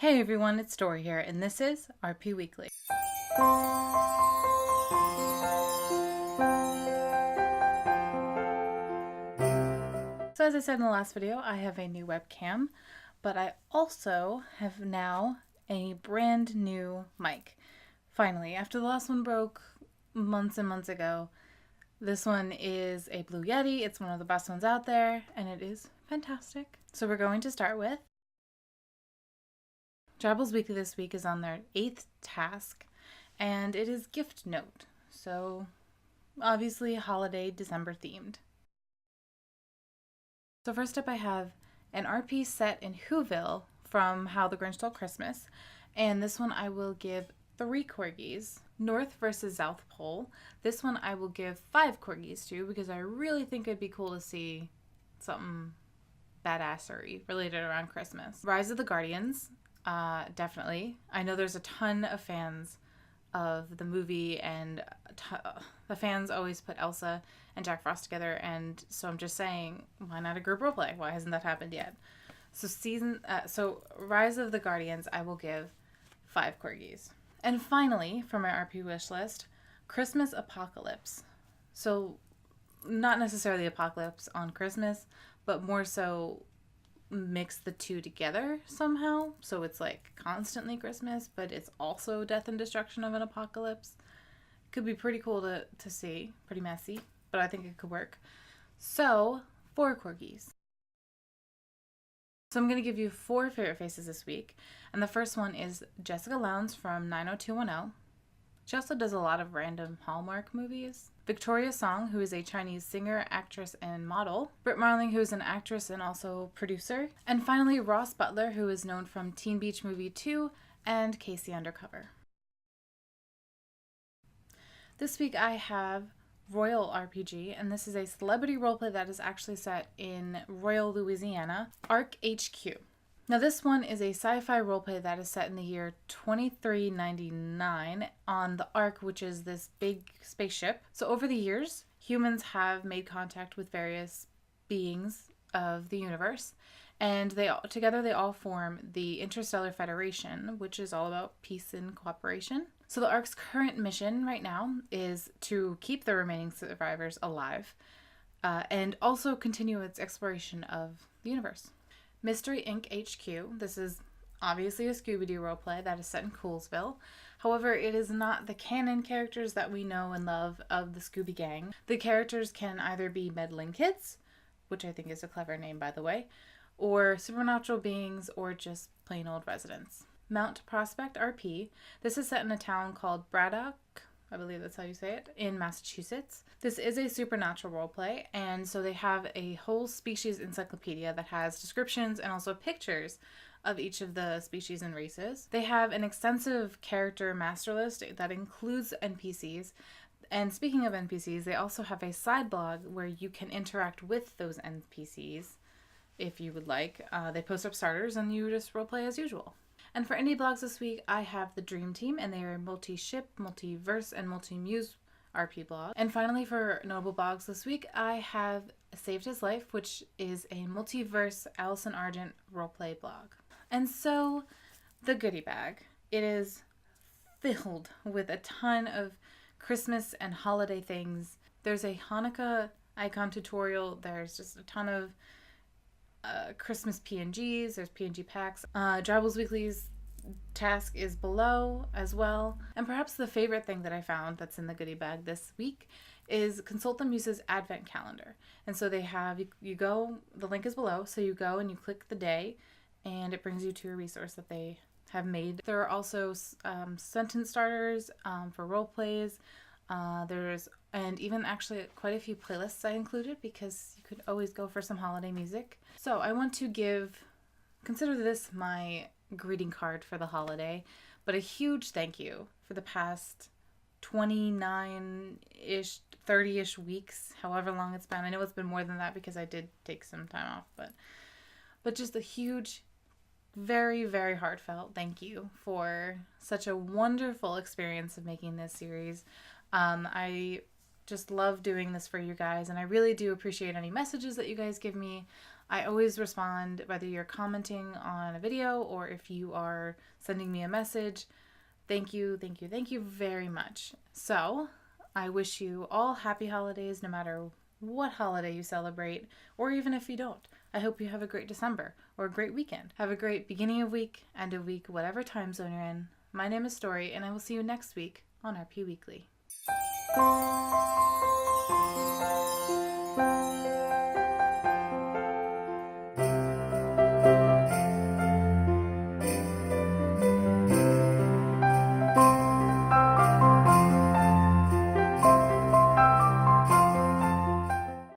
Hey everyone, it's Stori here, and this is RP Weekly. So as I said in the last video, I have a new webcam, but I also have now a brand new mic. Finally, after the last one broke months and months ago, this one is a Blue Yeti. It's one of the best ones out there, and it is fantastic. So we're going to start with Jabbles Weekly this week is on their 8th task, and it is gift note. So obviously holiday December themed. So first up I have an RP set in Whoville from How the Grinch Stole Christmas, and this one I will give 3 corgis. North versus South Pole. This one I will give 5 corgis to because I really think it'd be cool to see something badassery related around Christmas. Rise of the Guardians. Definitely. I know there's a ton of fans of the movie, and the fans always put Elsa and Jack Frost together, and so I'm just saying, why not a group roleplay? Why hasn't that happened yet? So Rise of the Guardians, I will give 5 corgis. And finally, for my RP wish list, Christmas Apocalypse. So not necessarily apocalypse on Christmas, but more so mix the two together somehow, so it's like constantly Christmas, but it's also death and destruction of an apocalypse. Could be pretty cool to see. Pretty messy, but I think it could work. So 4 corgis. So I'm going to give you 4 favorite faces this week, and the first one is Jessica Lowndes from 90210. She also does a lot of random Hallmark movies. Victoria Song, who is a Chinese singer, actress, and model. Britt Marling, who is an actress and also producer. And finally, Ross Butler, who is known from Teen Beach Movie 2 and Casey Undercover. This week I have Royal RPG, and this is a celebrity roleplay that is actually set in Royal, Louisiana, Ark HQ. Now this one is a sci-fi roleplay that is set in the year 2399 on the Ark, which is this big spaceship. So over the years, humans have made contact with various beings of the universe, and they all form the Interstellar Federation, which is all about peace and cooperation. So the Ark's current mission right now is to keep the remaining survivors alive, and also continue its exploration of the universe. Mystery Inc. HQ. This is obviously a Scooby-Doo roleplay that is set in Coolsville. However, it is not the canon characters that we know and love of the Scooby Gang. The characters can either be meddling kids, which I think is a clever name by the way, or supernatural beings, or just plain old residents. Mount Prospect RP. This is set in a town called Braddock, I believe that's how you say it, in Massachusetts. This is a supernatural roleplay, and so they have a whole species encyclopedia that has descriptions and also pictures of each of the species and races. They have an extensive character master list that includes NPCs, and speaking of NPCs, they also have a side blog where you can interact with those NPCs if you would like. They post up starters and you just roleplay as usual. And for indie blogs this week, I have the Dream Team, and they are a multi-ship, multiverse, and multi-muse RP blog. And finally, for notable blogs this week, I have Saved His Life, which is a multiverse Allison Argent roleplay blog. And so, the Goodie Bag. It is filled with a ton of Christmas and holiday things. There's a Hanukkah icon tutorial. There's just a ton of Christmas PNGs, there's PNG packs. Jabbles Weekly's task is below as well. And perhaps the favorite thing that I found that's in the goodie bag this week is Consult the Muse's Advent Calendar. And so they have, you go, the link is below, so you go and you click the day, and it brings you to a resource that they have made. There are also sentence starters for role plays. And even actually quite a few playlists I included because you could always go for some holiday music. So I want to consider this my greeting card for the holiday, but a huge thank you for the past 29-ish, 30-ish weeks, however long it's been. I know it's been more than that because I did take some time off, but just a huge, very, very heartfelt thank you for such a wonderful experience of making this series. I just love doing this for you guys, and I really do appreciate any messages that you guys give me. I always respond, whether you're commenting on a video or if you are sending me a message. Thank you, thank you, thank you very much. So I wish you all happy holidays, no matter what holiday you celebrate, or even if you don't. I hope you have a great December or a great weekend. Have a great beginning of week, end of week, whatever time zone you're in. My name is Stori, and I will see you next week on RP Weekly.